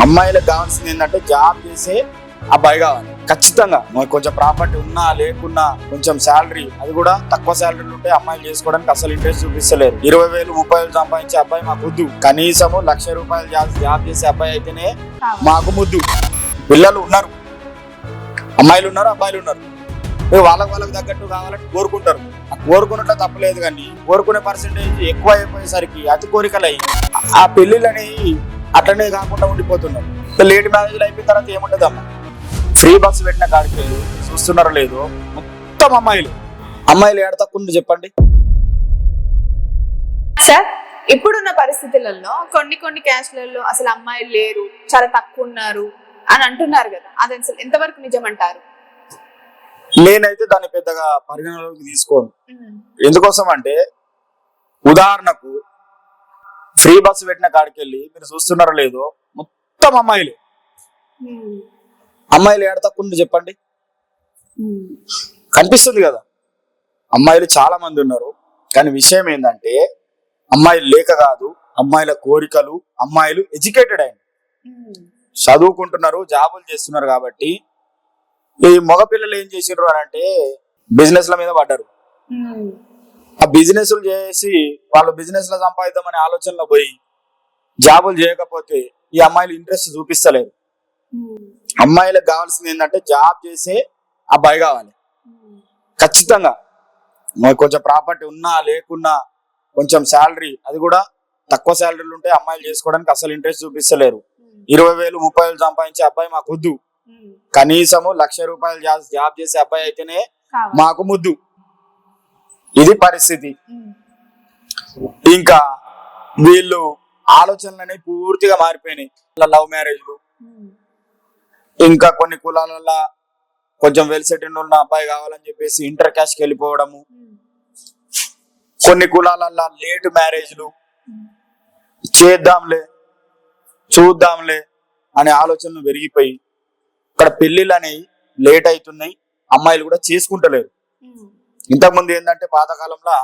అమ్మాయిలకు కావాల్సింది ఏంటంటే జాబ్ చేసే అబ్బాయి కావాలి ఖచ్చితంగా. కొంచెం ప్రాపర్టీ ఉన్నా లేకున్నా కొంచెం శాలరీ, అది కూడా తక్కువ శాలరీలు ఉంటే అమ్మాయిలు చేసుకోవడానికి అసలు ఇంట్రెస్ట్ చూపిస్తలేరు. 20,000 30,000 సంపాదించే అబ్బాయి మాకు వద్దు. కనీసము ₹1,00,000 జాబ్ చేసే అబ్బాయి అయితేనే మాకు ముద్దు. పిల్లలు ఉన్నారు, అమ్మాయిలు ఉన్నారు, అబ్బాయిలు ఉన్నారు. వాళ్ళకు తగ్గట్టు కావాలని కోరుకుంటారు. కోరుకున్నట్లు తప్పలేదు, కానీ కోరుకునే పర్సెంటేజ్ ఎక్కువ అయిపోయేసరికి అతి కోరికలు అయ్యి ఆ పెళ్లిళ్ళని అట్లనే కాకుండా ఉండిపోతున్నారు. లేట్ మ్యారేజ్లు అయిపోయిన తర్వాత ఏముంటదమ్మా, ఫ్రీ బస్ పెట్టిన కాడికి చూస్తున్నారో లేదో మొత్తం అమ్మాయిలు ఏడ తక్కువ చెప్పండి సార్. ఇప్పుడున్న పరిస్థితులలో కొన్ని క్యాస్ట్లలో అసలు అమ్మాయిలు లేరు, చాలా తక్కువ ఉన్నారు అని అంటున్నారు కదా, అది అసలు ఎంతవరకు నిజమంటారు? నేనైతే దాన్ని పెద్దగా పరిగణలోకి తీసుకోను. ఎందుకోసం అంటే, ఉదాహరణకు ఫ్రీ బస్సు పెట్టిన కాడికి వెళ్ళి మీరు చూస్తున్నారో లేదో మొత్తం అమ్మాయిలు ఏడ తక్కువ చెప్పండి. కనిపిస్తుంది కదా, అమ్మాయిలు చాలా మంది ఉన్నారు. కానీ విషయం ఏంటంటే, అమ్మాయిలు లేక కాదు, అమ్మాయిల కోరికలు, అమ్మాయిలు ఎడ్యుకేటెడ్ అయిన చదువుకుంటున్నారు, జాబులు చేస్తున్నారు. కాబట్టి ఈ మగపిల్లలు ఏం చేసిండ్రు అని అంటే బిజినెస్ల మీద పడ్డారు. ఆ బిజినెస్లు చేసి వాళ్ళు బిజినెస్ లో సంపాదిద్దామనే ఆలోచనలో పోయి జాబులు చేయకపోతే ఈ అమ్మాయిలు ఇంట్రెస్ట్ చూపిస్తలేరు. అమ్మాయిలకు కావాల్సింది ఏంటంటే జాబ్ చేసే అబ్బాయి కావాలి ఖచ్చితంగా. కొంచెం ప్రాపర్టీ ఉన్నా లేకున్నా కొంచెం శాలరీ, అది కూడా తక్కువ శాలరీలు ఉంటే అమ్మాయిలు చేసుకోవడానికి అసలు ఇంట్రెస్ట్ చూపిస్తలేరు. 20,000 30,000 సంపాదించే అబ్బాయి మాకు వద్దు. కనీసము ₹1,00,000 జాబ్ చేసే అబ్బాయి అయితేనే మాకు ముద్దు. ఇది పరిస్థితి. ఇంకా వీళ్ళు ఆలోచనలనే పూర్తిగా మారిపోయినాయి. లవ్ మ్యారేజ్లు, ఇంకా కొన్ని కులాలలో కొంచెం వెల్ సెటిల్డ్ ఉన్న అబ్బాయి కావాలని చెప్పేసి ఇంటర్ క్యాస్ట్కి వెళ్ళిపోవడము, కొన్ని కులాలలో లేట్ మ్యారేజ్లు, చేద్దాంలే చూద్దాంలే అనే ఆలోచనలు పెరిగిపోయి ఇక్కడ పెళ్లిళ్ళు అనేవి లేట్ అవుతున్నాయి. అమ్మాయిలు కూడా చేసుకుంటలేరు. ఇంతకుముందు ఏంటంటే పాతకాలంలో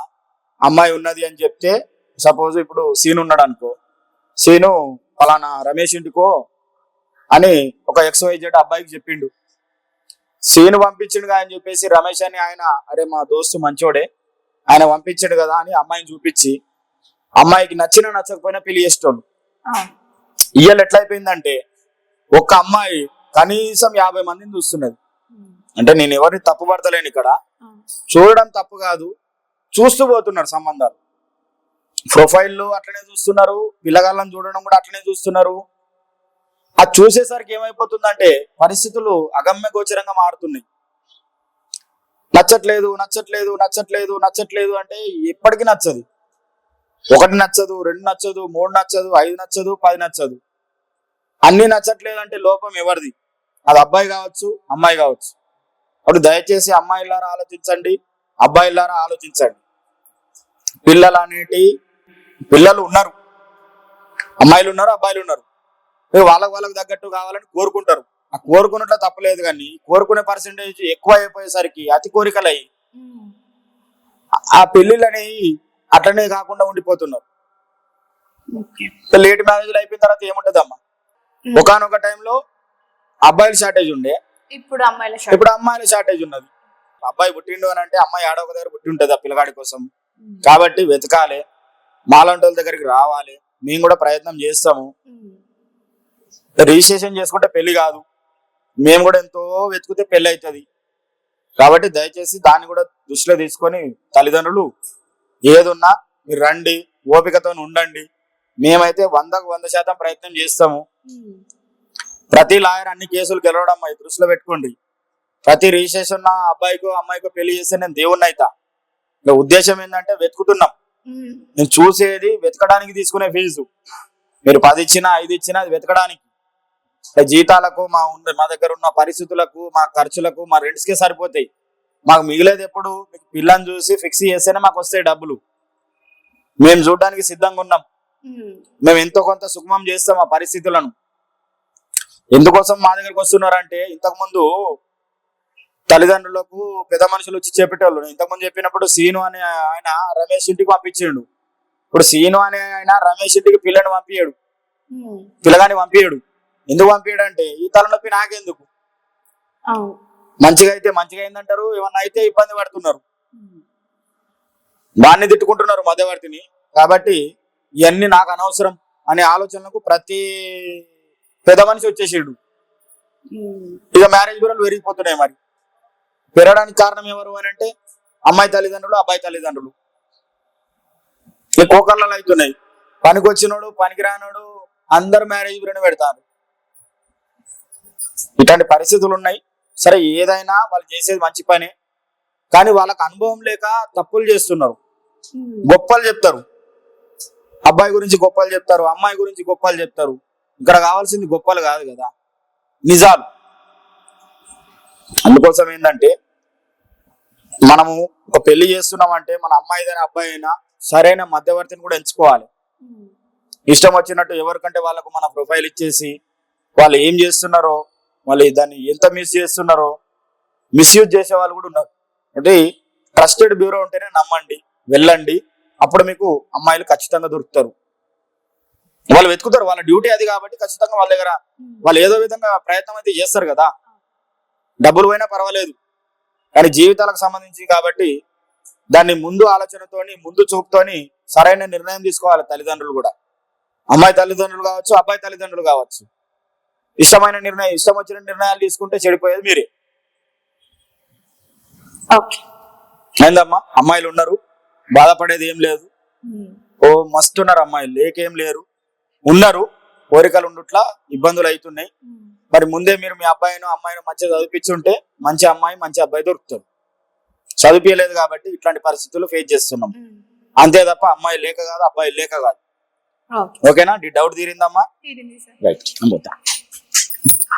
అమ్మాయి ఉన్నది అని చెప్తే, సపోజ్ ఇప్పుడు సీను ఉన్నాడు అనుకో, సీను ఫలానా రమేష్ ఇంటికో అని ఒక XYZ అబ్బాయికి చెప్పిండు. సీను పంపించిండు అని చెప్పేసి రమేష్ అని ఆయన, అరే మా దోస్తు మంచోడే, ఆయన పంపించాడు కదా అని అమ్మాయిని చూపించి అమ్మాయికి నచ్చకపోయినా పెళ్లి చేసేటోళ్ళు. ఇవాళ ఎట్లయిపోయిందంటే ఒక అమ్మాయి కనీసం 50 మందిని చూస్తున్నది. అంటే నేను ఎవరిని తప్పు పడతలేను ఇక్కడ, చూడడం తప్పు కాదు, చూస్తూ పోతున్నారు సంబంధాలు. ప్రొఫైల్లో అట్లనే చూస్తున్నారు, పిల్లగాళ్ళని చూడడం కూడా అట్లనే చూస్తున్నారు. అది చూసేసరికి ఏమైపోతుందంటే పరిస్థితులు అగమ్య గోచరంగా మారుతున్నాయి. నచ్చట్లేదు నచ్చట్లేదు నచ్చట్లేదు నచ్చట్లేదు అంటే ఎప్పటికీ నచ్చదు. 1 నచ్చదు, 2 నచ్చదు, 3 నచ్చదు, 5 నచ్చదు, 10 నచ్చదు. అన్ని నచ్చట్లేదు అంటే లోపం ఎవరిది? అది అబ్బాయి కావచ్చు, అమ్మాయి కావచ్చు. అప్పుడు దయచేసి అమ్మాయిలారా ఆలోచించండి, అబ్బాయిలారా ఆలోచించండి. పిల్లలు ఉన్నారు, అమ్మాయిలు ఉన్నారు, అబ్బాయిలు ఉన్నారు. వాళ్ళకు తగ్గట్టు కావాలని కోరుకుంటారు. ఆ కోరుకున్నట్లు తప్పలేదు, కానీ కోరుకునే పర్సెంటేజ్ ఎక్కువ అయిపోయేసరికి అతి కోరికలు అయ్యి ఆ పెళ్లిళ్ళని అట్లనే కాకుండా ఉండిపోతున్నారు. లేట్ మ్యారేజ్లు అయిపోయిన తర్వాత ఏముంటదమ్మా, ఒకనొక టైంలో అబ్బాయిల షార్టేజ్ ఉండే, ఇప్పుడు అమ్మాయిల షార్టేజ్ ఉన్నది. అబ్బాయి పుట్టిండు అని అంటే అమ్మాయి ఆడొక దగ్గర పుట్టి ఉంటది ఆ పిల్లగాడి కోసం. కాబట్టి వెతకాలి, మాలాంటి వాళ్ళ దగ్గరికి రావాలి. మేము కూడా ప్రయత్నం చేస్తాము. రిజిస్ట్రేషన్ చేసుకుంటే పెళ్లి కాదు, మేము కూడా ఎంతో వెతుకుతే పెళ్లి అవుతుంది. కాబట్టి దయచేసి దాన్ని కూడా దృష్టిలో తీసుకొని తల్లిదండ్రులు ఏదున్నా మీరు రండి, ఓపికతో ఉండండి. మేమైతే 100% ప్రయత్నం చేస్తాము. ప్రతి లాయర్ అన్ని కేసులు గెలవడం దృష్టిలో పెట్టుకోండి. ప్రతి రిజిస్ట్రేషన్ అబ్బాయికో అమ్మాయికో పెళ్లి చేస్తే నేను దేవుణ్ణి అయితా. ఉద్దేశం ఏంటంటే వెతుకుతున్నాం, నేను చూసేది వెతకడానికి తీసుకునే ఫీజు. మీరు 10 ఇచ్చినా 5 ఇచ్చినా అది వెతకడానికి. జీతాలకు మా దగ్గర ఉన్న పరిస్థితులకు, మా ఖర్చులకు, మా రెంట్స్కే సరిపోతాయి. మాకు మిగిలేదు ఎప్పుడు మీకు పిల్లని చూసి ఫిక్స్ చేస్తేనే మాకు వస్తాయి డబ్బులు. మేము చూడడానికి సిద్ధంగా ఉన్నాం. మేము ఎంతో కొంత సుగమం చేస్తాం ఆ పరిస్థితులను. ఎందుకోసం మా దగ్గరకు వస్తున్నారంటే, ఇంతకుముందు తల్లిదండ్రులకు పెద్ద మనుషులు వచ్చి చెప్పేటోళ్ళు. ఇంతకుముందు చెప్పినప్పుడు సీను అనే ఆయన రమేష్ ఇంటికి పంపించాడు. ఇప్పుడు సీను అనే ఆయన రమేష్ ఇంటికి పిల్లని పంపించాడు, పిల్లగాని పంపించాడు. ఎందుకు పంపించడంటే ఈ తలనొప్పి నాకెందుకు, అవును. మంచిగా అయితే మంచిగా అయిందంటారు, ఏమన్నా అయితే ఇబ్బంది పడుతున్నారు, దాన్ని తిట్టుకుంటున్నారు మధ్యవర్తిని. కాబట్టి ఇవన్నీ నాకు అనవసరం అనే ఆలోచనలకు ప్రతి పెద్ద మనిషి వచ్చేసాడు. ఇక మ్యారేజ్ బ్యూరోలు పెరిగిపోతున్నాయి. మరి పెరగడానికి కారణం ఎవరు అని అంటే అమ్మాయి తల్లిదండ్రులు, అబ్బాయి తల్లిదండ్రులు. ఈ కోకర్లలో అవుతున్నాయి. పనికి వచ్చినోడు పనికి రానోడు అందరు మ్యారేజ్ బ్యూరోని పెడతారు. ఇట్లాంటి పరిస్థితులు ఉన్నాయి. సరే, ఏదైనా వాళ్ళు చేసేది మంచి పనే, కానీ వాళ్ళకి అనుభవం లేక తప్పులు చేస్తున్నారు. గొప్పలు చెప్తారు, అబ్బాయి గురించి గొప్పలు చెప్తారు, అమ్మాయి గురించి గొప్పలు చెప్తారు. ఇక్కడ కావాల్సింది గొప్పలు కాదు కదా, నిజాలు. అందుకోసం ఏంటంటే మనము ఒక పెళ్లి చేస్తున్నామంటే మన అమ్మాయిదైనా అబ్బాయి అయినా సరైన మధ్యవర్తిని కూడా ఎంచుకోవాలి. ఇష్టం వచ్చినట్టు ఎవరికంటే వాళ్ళకు మన ప్రొఫైల్ ఇచ్చేసి వాళ్ళు ఏం చేస్తున్నారో, వాళ్ళు దాన్ని ఎంత మిస్ చేస్తున్నారో, మిస్యూజ్ చేసే వాళ్ళు కూడా ఉన్నారు. అంటే ట్రస్టెడ్ బ్యూరో ఉంటేనే నమ్మండి, వెళ్ళండి. అప్పుడు మీకు అమ్మాయిలు ఖచ్చితంగా దొరుకుతారు. వాళ్ళు వెతుకుతారు, వాళ్ళ డ్యూటీ అది కాబట్టి ఖచ్చితంగా వాళ్ళ దగ్గర వాళ్ళు ఏదో విధంగా ప్రయత్నం అయితే చేస్తారు కదా. డబ్బులు పోయినా పర్వాలేదు, కానీ జీవితాలకు సంబంధించి కాబట్టి దాన్ని ముందు ఆలోచనతోని ముందు చూపుతోని సరైన నిర్ణయం తీసుకోవాలి తల్లిదండ్రులు కూడా. అమ్మాయి తల్లిదండ్రులు కావచ్చు, అబ్బాయి తల్లిదండ్రులు కావచ్చు. ఇష్టమైన నిర్ణయం, ఇష్టం వచ్చిన నిర్ణయాలు తీసుకుంటే చెడిపోయేది మీరే. ఏందమ్మా, అమ్మాయిలు ఉన్నారు, బాధపడేది ఏం లేదు. ఓ మస్తు ఉన్నారు అమ్మాయిలు, లేకేం లేరు, ఉన్నారు. కోరికలు ఉండుట్లా ఇబ్బందులు అవుతున్నాయి. మరి ముందే మీరు మీ అబ్బాయిను అమ్మాయిని మంచిగా చదివించుంటే మంచి అమ్మాయి మంచి అబ్బాయి దొరుకుతారు. చదివించలేదు కాబట్టి ఇట్లాంటి పరిస్థితులు ఫేస్ చేస్తున్నాం. అంతే తప్ప అమ్మాయి లేక కాదు, అబ్బాయి లేక కాదు. ఓకేనా? డౌట్ తీరిందమ్మా? రైట్.